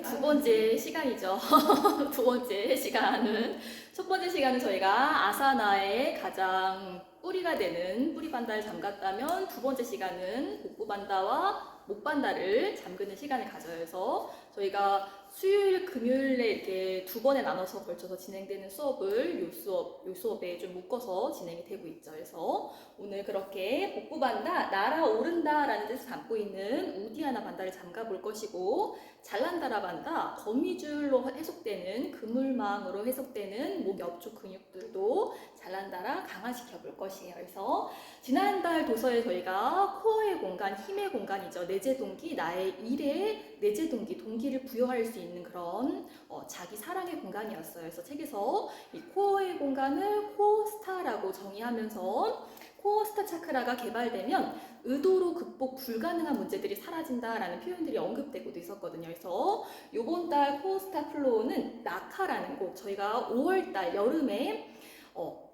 두 번째 시간이죠. 두 번째 시간은, 첫 번째 시간은 저희가 아사나의 가장 뿌리가 되는 뿌리반다를 잠갔다면, 두 번째 시간은 복부반다와 목반다를 잠그는 시간을 가져요. 그래서 저희가 수요일, 금요일에 이렇게 두 번에 나눠서 걸쳐서 진행되는 수업을 요 수업에 좀 묶어서 진행이 되고 있죠. 그래서 오늘 그렇게 복부반다, 날아오른다라는 뜻을 담고 있는 우디아나 반다를 잠가 볼 것이고, 잘난다라 반다, 거미줄로 해석되는, 그물망으로 해석되는 목 옆쪽 근육들도 잘난다라 강화시켜 볼 것이에요. 그래서 지난달 도서에 저희가 코어의 공간, 힘의 공간이죠. 내재동기, 나의 일에 내재동기, 동기를 부여할 수 있는 그런 자기 사랑의 공간이었어요. 그래서 책에서 이 코어의 공간을 코어스타라고 정의하면서 코어스타 차크라가 개발되면 의도로 극복 불가능한 문제들이 사라진다라는 표현들이 언급되고도 있었거든요. 그래서 이번 달 코어스타 플로우는 낙하라는 곡, 저희가 5월달 여름에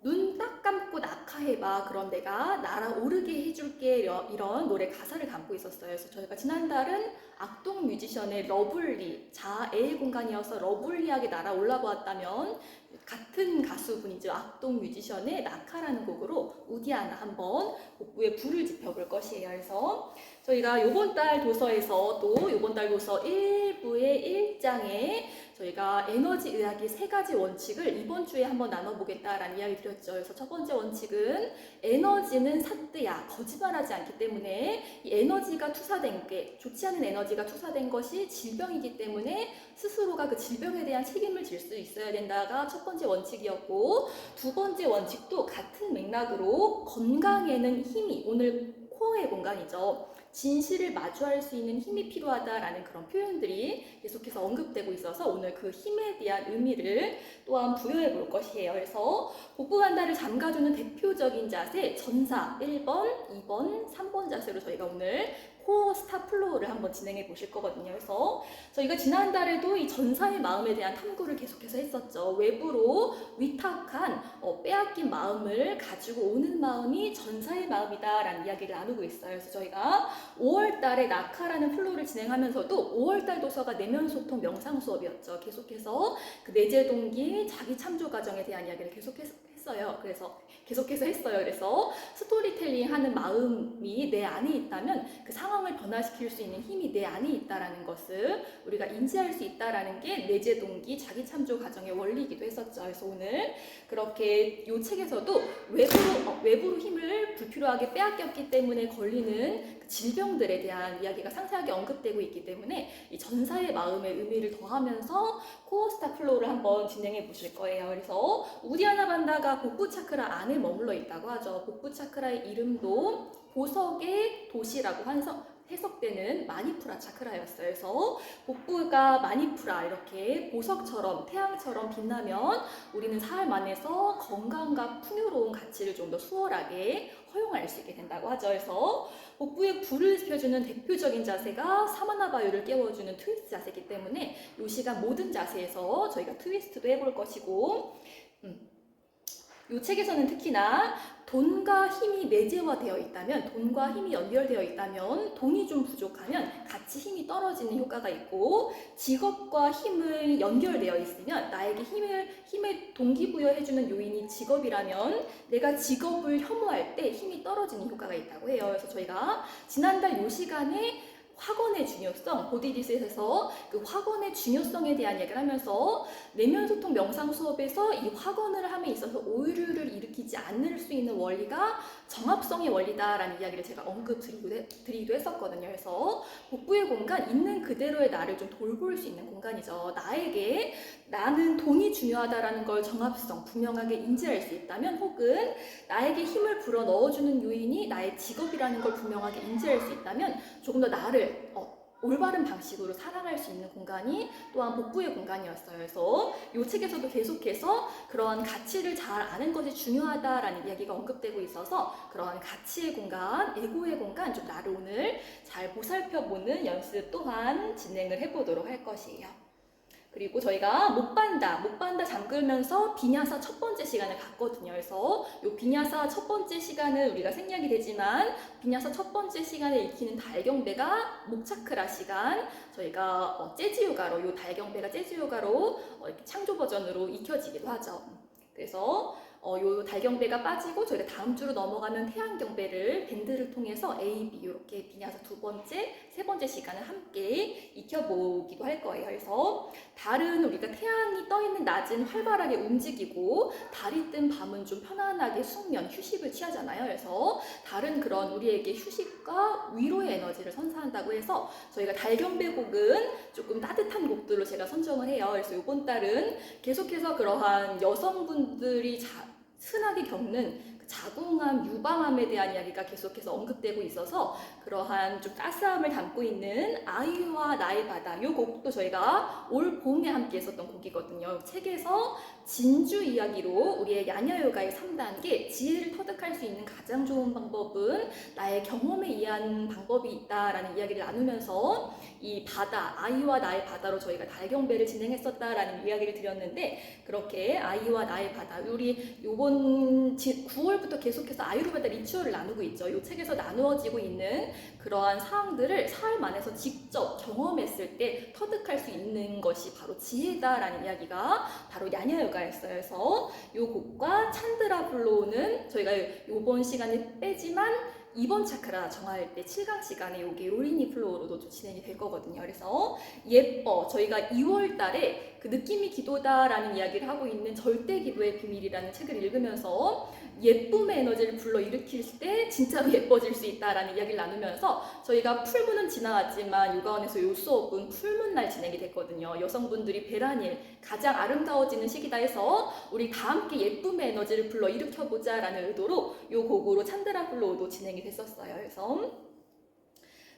눈 딱 감고 낙하해봐, 그럼 내가 날아오르게 해줄게, 이런 노래 가사를 담고 있었어요. 그래서 저희가 지난달은 악동 뮤지션의 러블리, 자애의 공간이어서 러블리하게 날아올라 보았다면, 같은 가수분이죠. 악동 뮤지션의 낙하라는 곡으로 우디아나 한번 복부에 불을 지펴볼 것이에요. 그래서 저희가 요번 달 도서에서 또 요번 달 도서 1부의 1장에 저희가 에너지 의학의 세 가지 원칙을 이번 주에 한번 나눠보겠다라는 이야기 드렸죠. 그래서 첫 번째 원칙은 에너지는 사뜨야, 거짓말하지 않기 때문에 이 에너지가 투사된 게, 좋지 않은 에너지가 투사된 것이 질병이기 때문에 스스로가 그 질병에 대한 책임을 질 수 있어야 된다가 첫 번째 원칙이었고, 두 번째 원칙도 같은 맥락으로 건강에는 힘이, 오늘 코어의 공간이죠. 진실을 마주할 수 있는 힘이 필요하다라는 그런 표현들이 계속해서 언급되고 있어서 오늘 그 힘에 대한 의미를 또한 부여해 볼 것이에요. 그래서 복부반다를 잠가주는 대표적인 자세, 전사 1번, 2번, 3번 자세로 저희가 오늘 코어 스타 플로우를 한번 진행해 보실 거거든요. 그래서 저희가 지난달에도 이 전사의 마음에 대한 탐구를 계속해서 했었죠. 외부로 위탁한 빼앗긴 마음을 가지고 오는 마음이 전사의 마음이다라는 이야기를 나누고 있어요. 그래서 저희가 5월 달에 낙하라는 플로우를 진행하면서도 5월 달 도서가 내면 소통 명상 수업이었죠. 계속해서 그 내재 동기, 자기 참조 과정에 대한 이야기를 했어요. 그래서 스토리텔링 하는 마음이 내 안에 있다면 그 상황을 변화시킬 수 있는 힘이 내 안에 있다라는 것을 우리가 인지할 수 있다라는 게 내재 동기, 자기 참조 과정의 원리이기도 했었죠. 그래서 오늘 그렇게 이 책에서도 외부로 힘을 불필요하게 빼앗겼기 때문에 걸리는 그 질병들에 대한 이야기가 상세하게 언급되고 있기 때문에 이 전사의 마음의 의미를 더하면서 코어스타 플로우를 한번 진행해 보실 거예요. 그래서 우디아나 반다가 복부 차크라 안에 머물러 있다고 하죠. 복부 차크라의 이름도 보석의 도시라고 해석되는 마니푸라 차크라였어요. 그래서 복부가 마니푸라, 이렇게 보석처럼 태양처럼 빛나면 우리는 삶 안에서 건강과 풍요로운 가치를 좀 더 수월하게 허용할 수 있게 된다고 하죠. 그래서 복부에 불을 지펴주는 대표적인 자세가 사마나바유를 깨워주는 트위스트 자세이기 때문에 이 시간 모든 자세에서 저희가 트위스트도 해볼 것이고, 이 책에서는 특히나 돈과 힘이 내재화되어 있다면, 돈과 힘이 연결되어 있다면, 돈이 좀 부족하면 같이 힘이 떨어지는 효과가 있고, 직업과 힘을 연결되어 있으면 나에게 힘을 동기부여해주는 요인이 직업이라면 내가 직업을 혐오할 때 힘이 떨어지는 효과가 있다고 해요. 그래서 저희가 지난달 이 시간에 확언의 중요성, 보디디스에서 그 확언의 중요성에 대한 얘기를 하면서 내면소통 명상 수업에서 이 확언을 함에 있어서 오류를 일으키지 않을 수 있는 원리가 정합성의 원리다라는 이야기를 제가 언급드리기도 했었거든요. 그래서 복부의 공간, 있는 그대로의 나를 좀 돌볼 수 있는 공간이죠. 나는 돈이 중요하다라는 걸 정합성, 분명하게 인지할 수 있다면, 혹은 나에게 힘을 불어 넣어주는 요인이 나의 직업이라는 걸 분명하게 인지할 수 있다면 조금 더 나를 올바른 방식으로 사랑할 수 있는 공간이 또한 복부의 공간이었어요. 그래서 이 책에서도 계속해서 그러한 가치를 잘 아는 것이 중요하다라는 이야기가 언급되고 있어서 그러한 가치의 공간, 에고의 공간, 좀 나를 오늘 잘 보살펴보는 연습 또한 진행을 해보도록 할 것이에요. 그리고 저희가 목반다 잠글면서 비냐사 첫 번째 시간을 갔거든요. 그래서 이 비냐사 첫 번째 시간은 우리가 생략이 되지만 비냐사 첫 번째 시간에 익히는 달경배가 목차크라 시간, 저희가 재즈 요가로 이 달경배가 재즈 요가로 이렇게 창조 버전으로 익혀지기도 하죠. 그래서 요 달경배가 빠지고 저희가 다음 주로 넘어가면 태양경배를 밴드를 통해서 A, B 이렇게 비냐사 두 번째, 세 번째 시간을 함께 익혀보기도 할 거예요. 그래서 달은 우리가 태양이 떠 있는 낮은 활발하게 움직이고 달이 뜬 밤은 좀 편안하게 숙면, 휴식을 취하잖아요. 그래서 달은 그런 우리에게 휴식과 위로의 에너지를 선사한다고 해서 저희가 달경배 곡은 조금 따뜻한 곡들로 제가 선정을 해요. 그래서 이번 달은 계속해서 그러한 여성분들이 흔하게 겪는 자궁암, 유방암에 대한 이야기가 계속해서 언급되고 있어서 그러한 좀 따스함을 담고 있는 아이와 나의 바다, 이 곡도 저희가 올 봄에 함께 했었던 곡이거든요. 책에서 진주 이야기로 우리의 야녀요가의 3단계 지혜를 터득할 수 있는 가장 좋은 방법은 나의 경험에 의한 방법이 있다라는 이야기를 나누면서 이 바다, 아이와 나의 바다로 저희가 달경배를 진행했었다라는 이야기를 드렸는데, 그렇게 아이와 나의 바다, 우리 요번 9월부터 계속해서 아유르베다 리추얼을 나누고 있죠. 이 책에서 나누어지고 있는 그러한 사항들을 삶 안에서 직접 경험했을 때 터득할 수 있는 것이 바로 지혜다라는 이야기가 바로 야녀요가였어요. 그래서 이 곡과 찬드라 블로우는 저희가 이번 시간에 빼지만 이번 차크라 정할 때 7강 시간에 여기 로리니 플로우로도 진행이 될 거거든요. 그래서 예뻐, 저희가 2월 달에 그 느낌이 기도다라는 이야기를 하고 있는 절대 기도의 비밀이라는 책을 읽으면서 예쁨의 에너지를 불러일으킬 때 진짜로 예뻐질 수 있다라는 이야기를 나누면서 저희가 풀문은 지나왔지만 요가원에서 요 수업은 풀문날 진행이 됐거든요. 여성분들이 배란일 가장 아름다워지는 시기다 해서 우리 다 함께 예쁨의 에너지를 불러일으켜보자 라는 의도로 요 곡으로 찬드라 블로우도 진행이 됐었어요. 그래서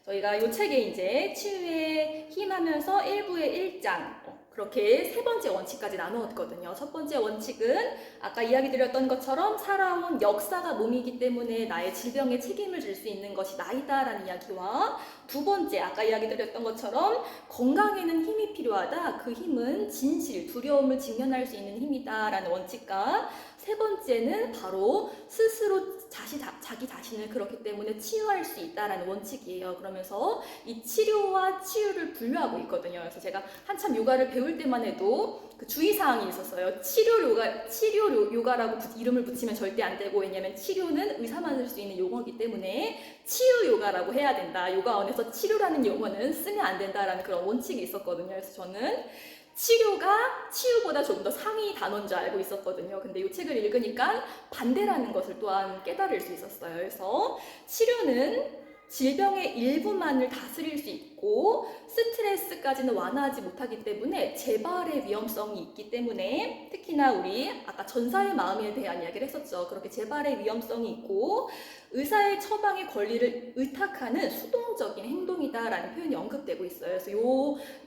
저희가 이 책에 이제 치유에 힘하면서 1부의 1장 그렇게 세 번째 원칙까지 나누었거든요. 첫 번째 원칙은 아까 이야기 드렸던 것처럼 살아온 역사가 몸이기 때문에 나의 질병에 책임을 질 수 있는 것이 나이다라는 이야기와, 두 번째 아까 이야기 드렸던 것처럼 건강에는 힘이 필요하다. 그 힘은 진실, 두려움을 직면할 수 있는 힘이다라는 원칙과, 세 번째는 바로 스스로 자기 자신을 그렇기 때문에 치유할 수 있다라는 원칙이에요. 그러면서 이 치료와 치유를 분류하고 있거든요. 그래서 제가 한참 요가를 배울 때만 해도 그 주의사항이 있었어요. 치료 요가라고 이름을 붙이면 절대 안 되고, 왜냐면 치료는 의사만 쓸 수 있는 용어이기 때문에 치유 요가라고 해야 된다. 요가원에서 치료라는 용어는 쓰면 안 된다라는 그런 원칙이 있었거든요. 그래서 저는 치료가 치유보다 조금 더 상위 단어인 줄 알고 있었거든요. 근데 이 책을 읽으니까 반대라는 것을 또한 깨달을 수 있었어요. 그래서 치료는 질병의 일부만을 다스릴 수 있고 스트레스까지는 완화하지 못하기 때문에 재발의 위험성이 있기 때문에, 특히나 우리 아까 전사의 마음에 대한 이야기를 했었죠. 그렇게 재발의 위험성이 있고 의사의 처방의 권리를 의탁하는 수동적인 행동이다라는 표현이 언급되고 있어요. 그래서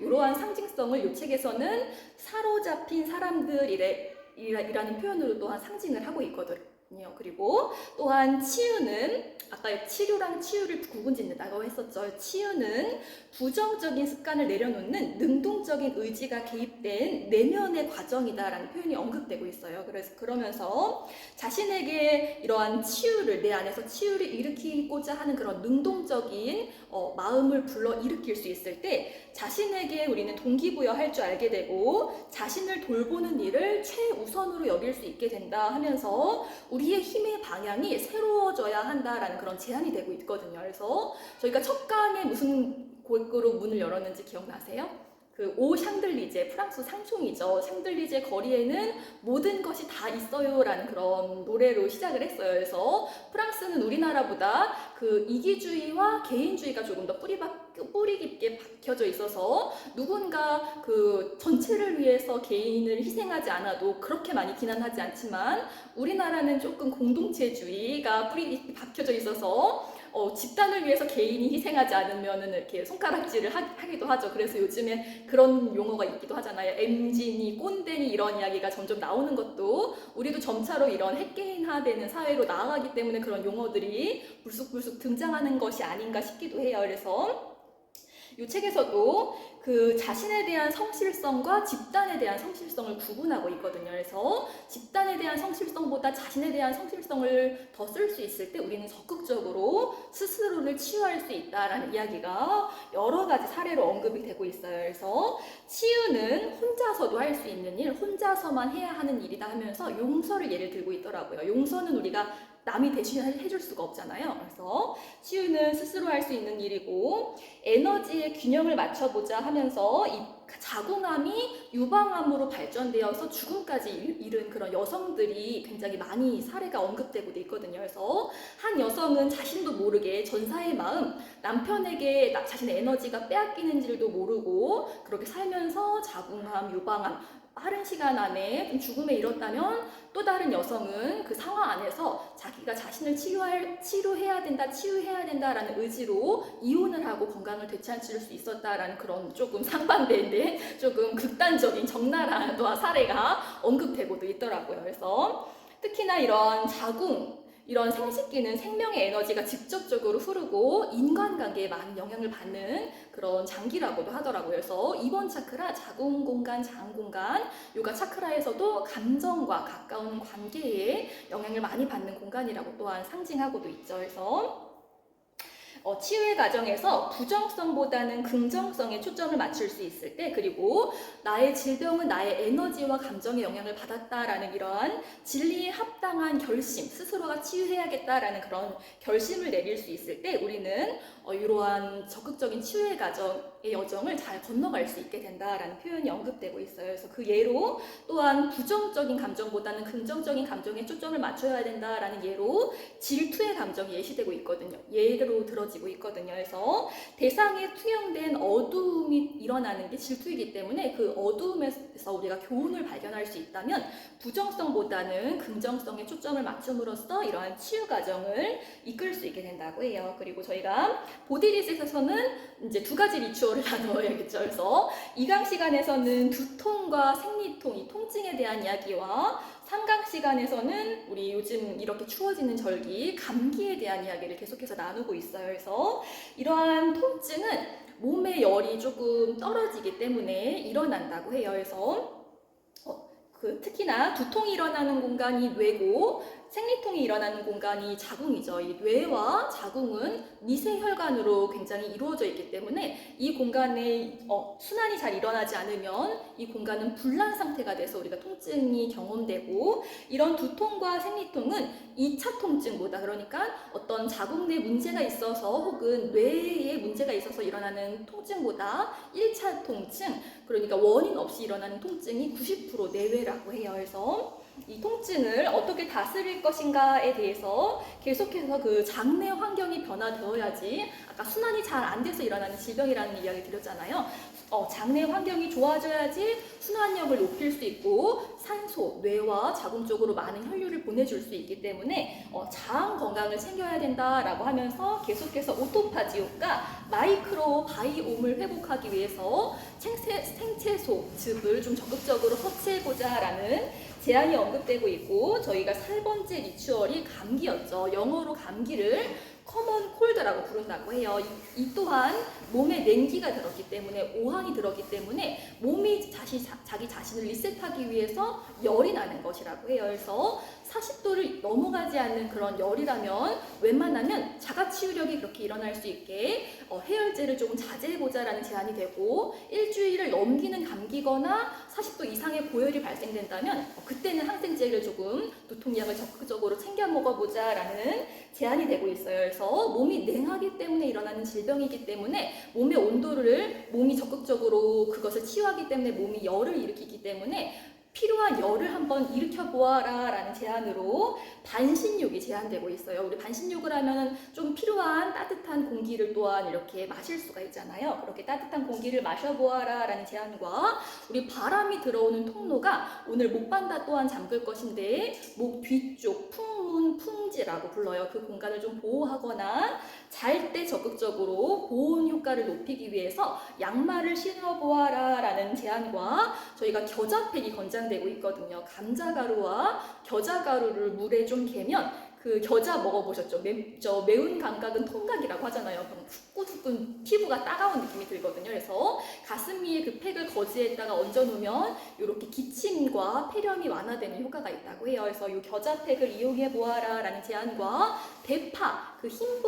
이러한 상징성을 이 책에서는 사로잡힌 사람들이라는 표현으로 또한 상징을 하고 있거든요. 그리고 또한 치유는 아까 치료랑 치유를 구분짓는다고 했었죠. 치유는 부정적인 습관을 내려놓는 능동적인 의지가 개입된 내면의 과정이다라는 표현이 언급되고 있어요. 그래서 그러면서 자신에게 이러한 치유를, 내 안에서 치유를 일으키고자 하는 그런 능동적인 마음을 불러일으킬 수 있을 때 자신에게 우리는 동기부여할 줄 알게 되고 자신을 돌보는 일을 최우선으로 여길 수 있게 된다 하면서 우리의 힘의 방향이 새로워져야 한다라는 그런 제안이 되고 있거든요. 그래서 저희가 첫 강에 무슨 곡으로 문을 열었는지 기억나세요? 그 오 샹들리제, 프랑스 상송이죠. 샹들리제 거리에는 모든 것이 다 있어요 라는 그런 노래로 시작을 했어요. 그래서 프랑스는 우리나라보다 그 이기주의와 개인주의가 조금 더 뿌리 깊게 박혀져 있어서 누군가 그 전체를 위해서 개인을 희생하지 않아도 그렇게 많이 비난하지 않지만, 우리나라는 조금 공동체주의가 뿌리 깊게 박혀져 있어서 집단을 위해서 개인이 희생하지 않으면은 이렇게 손가락질을 하기도 하죠. 그래서 요즘에 그런 용어가 있기도 하잖아요. 엠진이, 꼰대니 이런 이야기가 점점 나오는 것도 우리도 점차로 이런 핵개인화되는 사회로 나아가기 때문에 그런 용어들이 불쑥불쑥 등장하는 것이 아닌가 싶기도 해요. 그래서 이 책에서도 그 자신에 대한 성실성과 집단에 대한 성실성을 구분하고 있거든요. 그래서 집단에 대한 성실성보다 자신에 대한 성실성을 더 쓸 수 있을 때 우리는 적극적으로 스스로를 치유할 수 있다라는 이야기가 여러 가지 사례로 언급이 되고 있어요. 그래서 치유는 혼자서도 할 수 있는 일, 혼자서만 해야 하는 일이다 하면서 용서를 예를 들고 있더라고요. 용서는 우리가 남이 대신 해줄 수가 없잖아요. 그래서 치유는 스스로 할 수 있는 일이고, 에너지의 균형을 맞춰보자 하면서 이 자궁암이 유방암으로 발전되어서 죽음까지 이른 그런 여성들이 굉장히 많이 사례가 언급되고 있거든요. 그래서 한 여성은 자신도 모르게 전사의 마음, 남편에게 자신의 에너지가 빼앗기는지도 모르고 그렇게 살면서 자궁암, 유방암, 빠른 시간 안에 좀 죽음에 이뤘다면 또 다른 여성은 그 상황 안에서 자기가 자신을 치료해야 된다라는 의지로 이혼을 하고 건강을 되찾을 수 있었다라는 그런 조금 상반되는데 조금 극단적인 적나라한 또 사례가 언급되고도 있더라고요. 그래서 특히나 이런 자궁, 이런 생식기는 생명의 에너지가 직접적으로 흐르고 인간관계에 많은 영향을 받는 그런 장기라고도 하더라고요. 그래서 이번 차크라, 자궁 공간, 장 공간, 요가 차크라에서도 감정과 가까운 관계에 영향을 많이 받는 공간이라고 또한 상징하고도 있죠. 그래서 치유의 과정에서 부정성보다는 긍정성에 초점을 맞출 수 있을 때, 그리고 나의 질병은 나의 에너지와 감정에 영향을 받았다라는 이러한 진리에 합당한 결심, 스스로가 치유해야겠다라는 그런 결심을 내릴 수 있을 때 우리는 이러한 적극적인 치유의 과정의 여정을 잘 건너갈 수 있게 된다라는 표현이 언급되고 있어요. 그래서 그 예로 또한 부정적인 감정보다는 긍정적인 감정에 초점을 맞춰야 된다라는 예로 질투의 감정이 예시되고 있거든요. 예로 들어지고 있거든요. 그래서 대상에 투영된 어두움이 일어나는 게 질투이기 때문에 그 어두움에서 우리가 교훈을 발견할 수 있다면 부정성보다는 긍정성에 초점을 맞춤으로써 이러한 치유 과정을 이끌 수 있게 된다고 해요. 그리고 저희가 보디리셋에서는 이제 두 가지 리추얼을 나눠야겠죠. 그래서 2강 시간에서는 두통과 생리통, 이 통증에 대한 이야기와 3강 시간에서는 우리 요즘 이렇게 추워지는 절기, 감기에 대한 이야기를 계속해서 나누고 있어요. 그래서 이러한 통증은 몸의 열이 조금 떨어지기 때문에 일어난다고 해요. 그래서 특히나 두통이 일어나는 공간이 뇌고 생리통이 일어나는 공간이 자궁이죠. 이 뇌와 자궁은 미세혈관으로 굉장히 이루어져 있기 때문에 이 공간에 순환이 잘 일어나지 않으면 이 공간은 불난 상태가 돼서 우리가 통증이 경험되고, 이런 두통과 생리통은 2차 통증보다, 그러니까 어떤 자궁 내 문제가 있어서 혹은 뇌에 문제가 있어서 일어나는 통증보다 1차 통증, 그러니까 원인 없이 일어나는 통증이 90% 내외라고 해요. 그래서 이 통증을 어떻게 다스릴 것인가에 대해서 계속해서 그 장내 환경이 변화되어야지, 아까 순환이 잘 안 돼서 일어나는 질병이라는 이야기 드렸잖아요. 장내 환경이 좋아져야지 순환력을 높일 수 있고 산소, 뇌와 자궁 쪽으로 많은 혈류를 보내줄 수 있기 때문에 장 건강을 챙겨야 된다라고 하면서 계속해서 오토파지 효과, 마이크로 바이옴을 회복하기 위해서 생채소 즙을 좀 적극적으로 섭취해보자라는 제안이 언급되고 있고, 저희가 3번째 리추얼이 감기였죠. 영어로 감기를 커먼 콜드라고 부른다고 해요. 이 또한 몸에 냉기가 들었기 때문에, 오한이 들었기 때문에 몸이 자기 자신을 리셋하기 위해서 열이 나는 것이라고 해요. 그래서 40도를 넘어가지 않는 그런 열이라면 웬만하면 자가치유력이 그렇게 일어날 수 있게 해열제를 조금 자제해보자라는 제안이 되고, 일주일을 넘기는 감기거나 40도 이상의 고열이 발생된다면 그때는 항생제를 조금 두통약을 적극적으로 챙겨 먹어보자라는 제안이 되고 있어요. 그래서 몸이 냉하기 때문에 일어나는 질병이기 때문에 몸의 온도를 몸이 적극적으로 그것을 치유하기 때문에 몸이 열을 일으키기 때문에 필요한 열을 한번 일으켜보아라 라는 제안으로 반신욕이 제안되고 있어요. 우리 반신욕을 하면 좀 필요한 따뜻한 공기를 또한 이렇게 마실 수가 있잖아요. 그렇게 따뜻한 공기를 마셔보아라 라는 제안과, 우리 바람이 들어오는 통로가 오늘 목반다 또한 잠글 것인데 목 뒤쪽 풍문 풍지라고 불러요. 그 공간을 좀 보호하거나 잘 때 적극적으로 보온 효과를 높이기 위해서 양말을 신어보아라 라는 제안과, 저희가 겨자팩이 권장되고 있거든요. 감자가루와 겨자가루를 물에 좀 개면 그 겨자 먹어보셨죠? 저 매운 감각은 통각이라고 하잖아요. 그럼 후끈후끈 피부가 따가운 느낌이 들거든요. 그래서 가슴 위에 그 팩을 거즈에다가 얹어놓으면 이렇게 기침과 폐렴이 완화되는 효과가 있다고 해요. 그래서 이 겨자 팩을 이용해 보아라 라는 제안과 대파 그 흰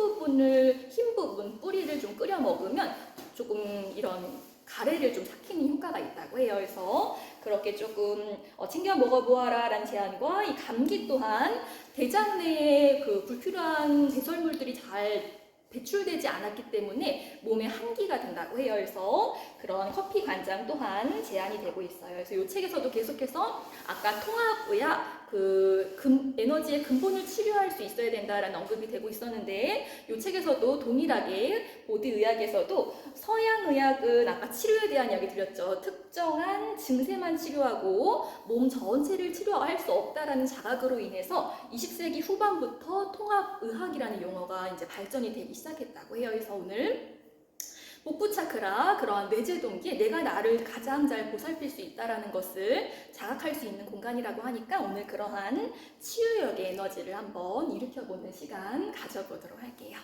부분 뿌리를 좀 끓여 먹으면 조금 이런 가래를 좀 삭히는 효과가 있다고 해요. 그래서 그렇게 조금 챙겨 먹어보아라 라는 제안과 이 감기 또한 대장 내에 그 불필요한 배설물들이 잘 배출되지 않았기 때문에 몸에 한기가 된다고 해요. 그래서 그런 커피 간장 또한 제안이 되고 있어요. 그래서 이 책에서도 계속해서 아까 통합의학 에너지의 근본을 치료할 수 있어야 된다라는 언급이 되고 있었는데 이 책에서도 동일하게 보디의학에서도 서양의학은 아까 치료에 대한 이야기 드렸죠. 특정한 증세만 치료하고 몸 전체를 치료할 수 없다라는 자각으로 인해서 20세기 후반부터 통합의학이라는 용어가 이제 발전이 되기 시작했다고 해요. 그래서 오늘 복부 차크라 그러한 뇌제 동기에 내가 나를 가장 잘 보살필 수 있다라는 것을 자각할 수 있는 공간이라고 하니까 오늘 그러한 치유력의 에너지를 한번 일으켜보는 시간 가져보도록 할게요.